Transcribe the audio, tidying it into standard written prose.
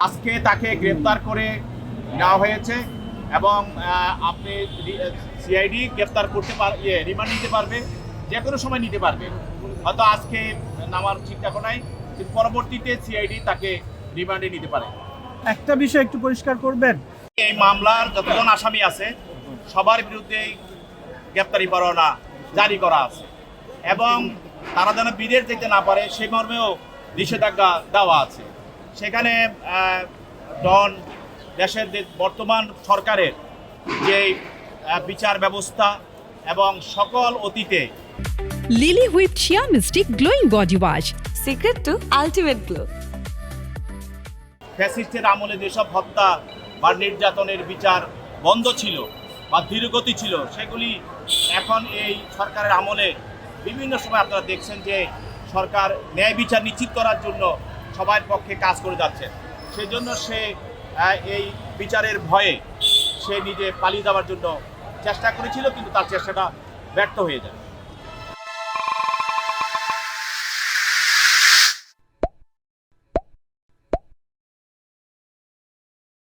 আজকে তাকে গ্রেপ্তার করে নেওয়া হয়েছে এবং আপনি সিআইডি গ্রেপ্তার করতে রিমান্ড নিতে পারবে, যে কোনো সময় নিতে পারবে। হয়তো আজকে নামার চিন্তা নাই, কিন্তু পরবর্তীতে সিআইডি তাকে রিমান্ডে নিতে পারে। একটা বিষয় একটু পরিষ্কার করবেন, এই মামলার যতজন আসামি আছে সবার বিরুদ্ধেই গ্রেপ্তারি পরোয়ানা জারি করা আছে এবং তারা যেন বিদেশ যেতে না পারে সে মর্মেও নিষেধাজ্ঞা দেওয়া আছে। সেখানে ডন দেশের বর্তমান সরকারের যে বিচার ব্যবস্থা এবং সকল অতীতে lily whip shea mystic glowing body wash, secret to ultimate glow. ফ্যাসিস্টের আমলে যেসব হত্যা বা নির্যাতনের বিচার বন্ধ ছিল বা ধীরগতি ছিল, সেগুলি এখন এই সরকারের আমলে বিভিন্ন সময় আপনারা দেখছেন যে সরকার ন্যায় বিচার নিশ্চিত করার জন্য সবার পক্ষে কাজ করে যাচ্ছে। সেজন্য সে এই বিচারের ভয়ে সে নিজে পালিয়ে যাওয়ার জন্য চেষ্টা করেছিল, কিন্তু তার চেষ্টাটা ব্যর্থ হয়ে যায়।